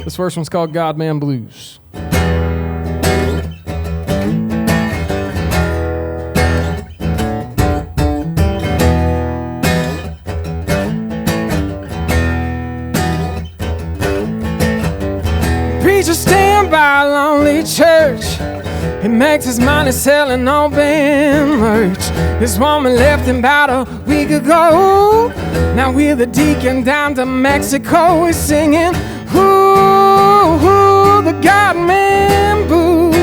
This first one's called God Man Blues. Preacher stand by a lonely church. He makes his money selling all band merch. His woman left him about a week ago. Now with the deacon down to Mexico, he's singing, ooh, the God Man blues.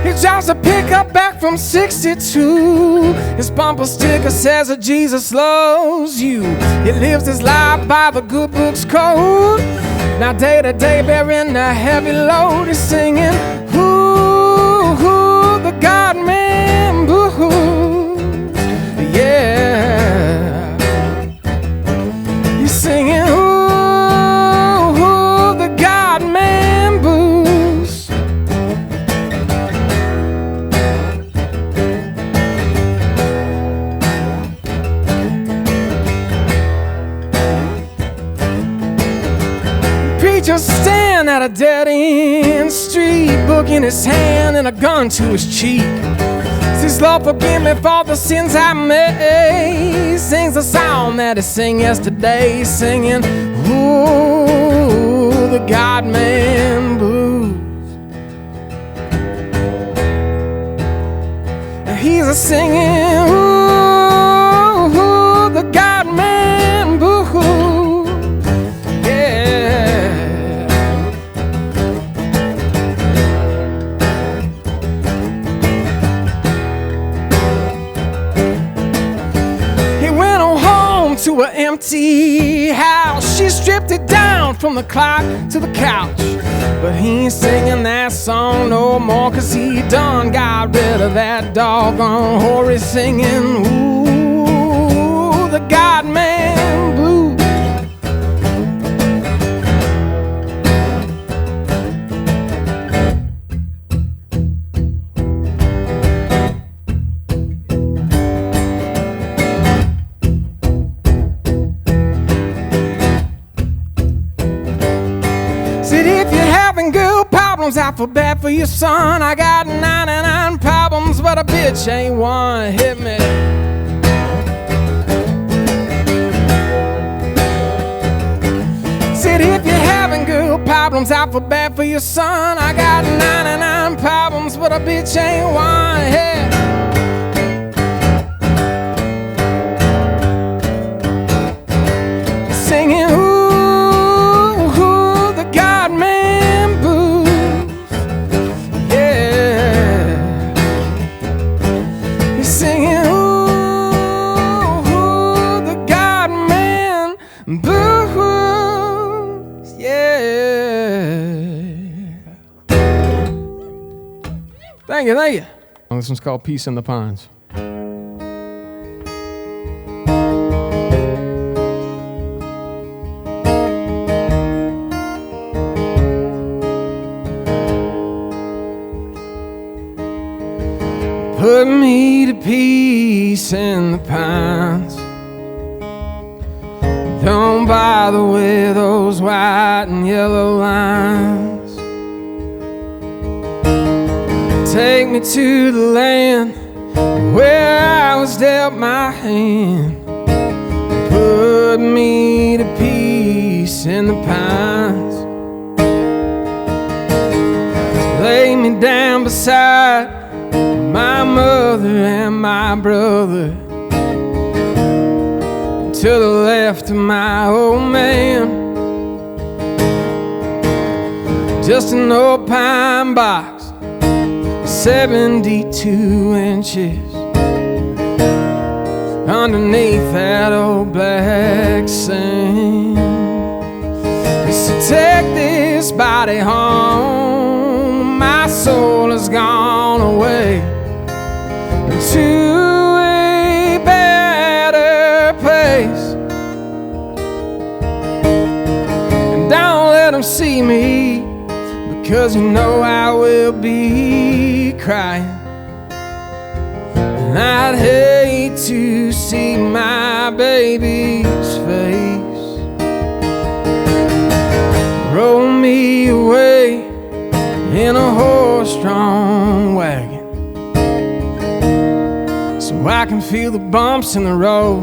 He drives a pickup back from 62. His bumper sticker says that Jesus loves you. He lives his life by the good book's code. Now day to day bearing the heavy load, he's singing, ooh, the God Man blues. Yeah, he's singing, ooh, the God Man blues. Just stand at a dead-end street, book in his hand and a gun to his cheek. Says, Lord, forgive me for the sins I made. Sings a song that he sang yesterday, singing, ooh, the God Man blues. And he's a singing, ooh, the God Man blues. To an empty house, she stripped it down from the clock to the couch. But he ain't singing that song no more, 'cause he done got rid of that doggone whore. He's singing, ooh, the God Man blues. I feel bad for your son. I got 99 problems, but a bitch ain't one. Hit me. Said if you're having girl problems, I feel bad for your son. I got 99 problems, but a bitch ain't one. Hey. Singing, ooh, the God Man blues. Singing, ooh, the God Man blues, yeah. Thank you, thank you. This one's called Peace in the Pines. Put me to peace in the pines. Don't bother with those white and yellow lines. Take me to the land where I was dealt my hand. Put me to peace in the pines. Lay me down beside my mother and my brother, to the left of my old man. Just an old pine box, 72 inches, underneath that old black sand. So take this body home, my soul has gone away to a better place. And don't let them see me, because you know I will be crying. And I'd hate to see my baby's face. Roll me away in a horse-drawn wagon, so I can feel the bumps in the road.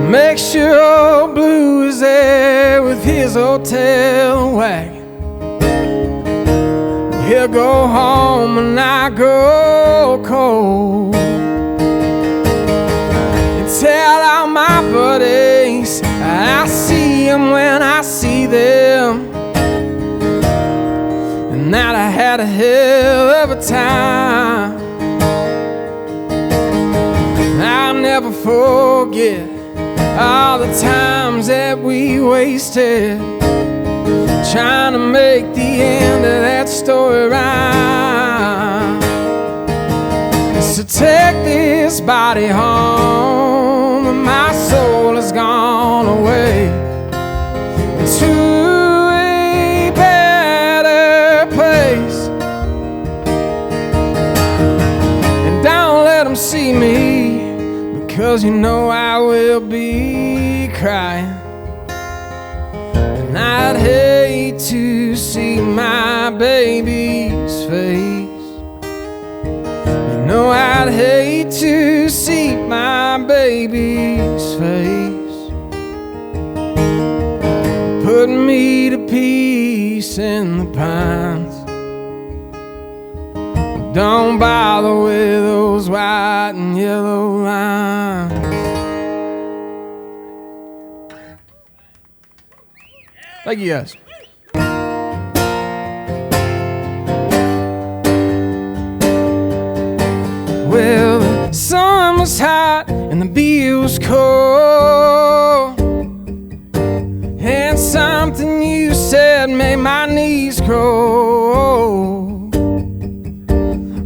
Make sure old Blue is there with his hotel wagon. He'll go home and I go cold, and tell all my buddies I see them when I see them, and that I had a hell of a time. I'll never forget all the times that we wasted trying to make the end of that story rhyme. So take this body home, and my soul has gone away to a better place. And don't let them see me, because you know I will be crying. And I'd hate to see my baby's face. You know I'd hate to see my baby's face. Put me to peace in the pines. Don't bother with those white and yellow lines. Thank you guys. Well, the sun was hot and the beer was cold, and something you said made my knees grow.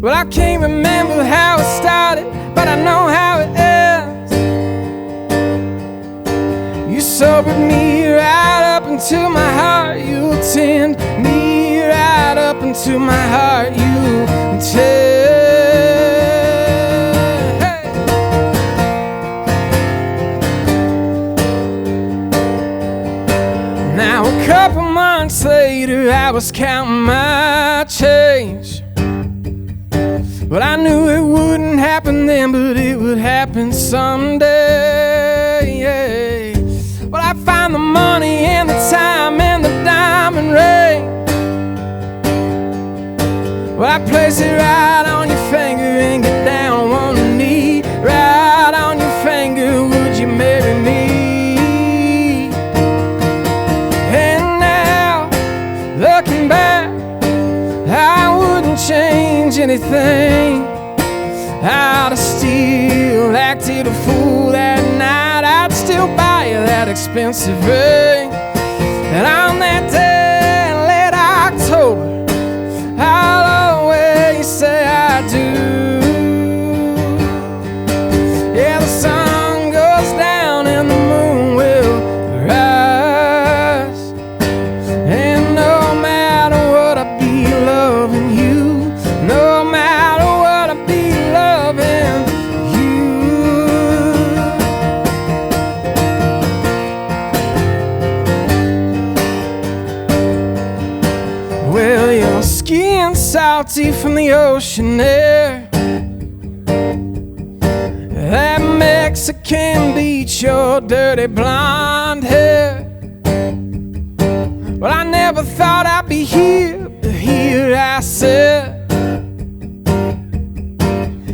Well, I can't remember how it started, but I know how it ends. You sobered me right up into my heart. You tend me right up into my heart. You tend. Hey. Now a couple months later, I was counting my change. Well, I knew it wouldn't happen then, but it would happen someday. Yeah. Well, I found the money and the time and the diamond ring. Well, I place it right on your finger and get down on one knee. Right on your finger, would you marry me? And now, looking back, I wouldn't change anything. I'd have still acted a fool that night. I'd still buy you that expensive ring. And on that day in late October, I'll always say I do. Yeah, the sun goes down and the moon will rise, and no matter what, I'll be loving you. No matter what, I'll be loving you. Well, your skin salty from the ocean air. That Mexican beach, your dirty blonde hair. Well, I never thought I'd be here, but here I sit.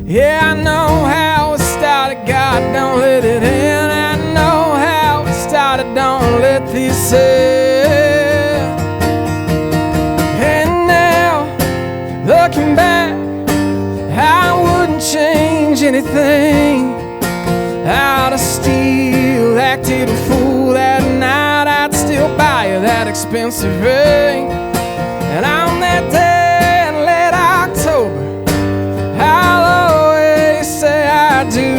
Yeah, I know how it started, God, don't let it in. I know how it started, don't let this end. And now, looking back, I wouldn't change anything. I'd have still acted a fool that night. I'd still buy you that expensive ring. And on that day in late October, I'll always say I do.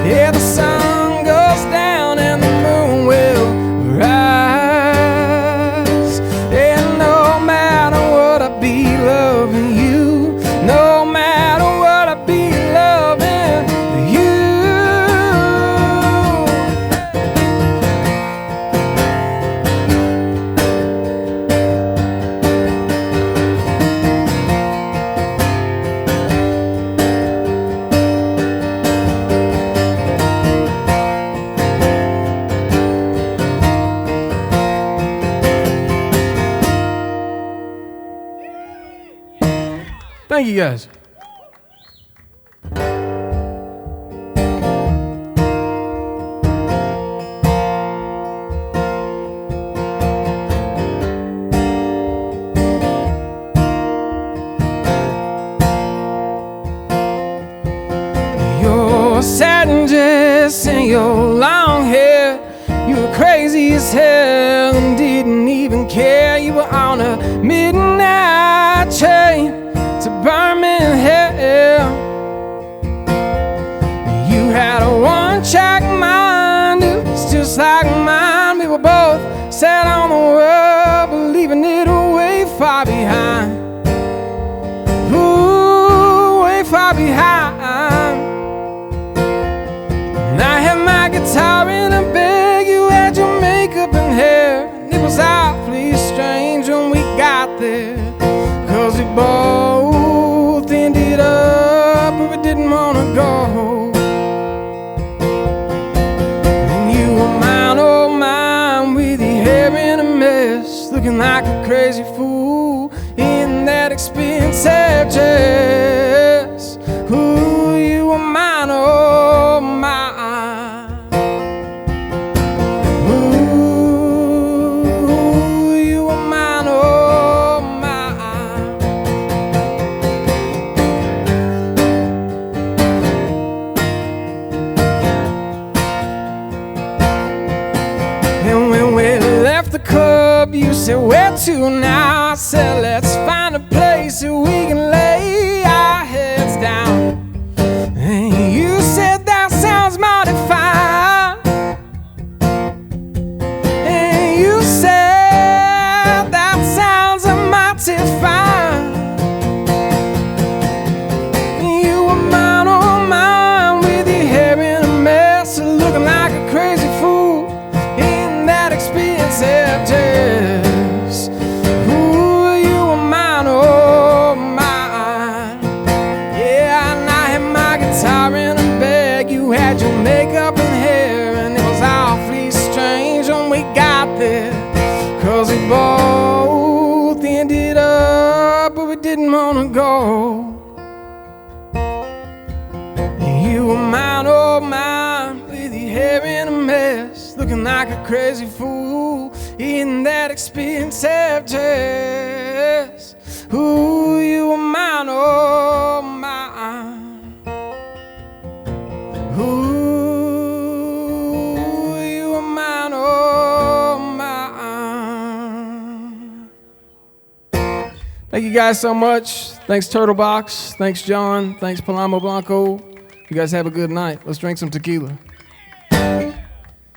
Yeah, the sun goes down and the moon will rise, and no matter what, I'll be loving you. Thank you guys. Your satin dress and your long hair, you were crazy as hell and didn't even care. You were on a midnight train to Birmingham. You had a one-track mind, it was just like mine. We were both set on the world, but leaving it way far behind. Ooh, way far behind. And I had my guitar in a bag, you had your makeup and hair, and it was awfully strange when we got there, 'cause we both ended up where we didn't wanna go. And you were mine, oh mine, with your hair in a mess, looking like a crazy fool in that expensive dress. Ooh, you were mine, oh mine. Ooh, you were mine, oh mine. And when we left the club, you said, where to now? I said, let's find a place that we can lay our heads down. And you said, that sounds mighty fine. And you said, that sounds mighty fine. You were mine, oh mine, with your hair in a mess, looking like a crazy fool in that expensive dress. Ooh, you were mine, oh mine. Yeah, and I had my guitar in a bag, you had your makeup and hair, and it was awfully strange when we got there, 'cause we both ended up where we didn't wanna go. You were mine, oh mine, with your hair in a mess, looking like a crazy fool in that expensive dress. Ooh, you were mine, oh mine. Ooh, you were mine, oh mine. Thank you guys so much. Thanks Turtlebox, thanks John, thanks Palamo Blanco. You guys have a good night. Let's drink some tequila.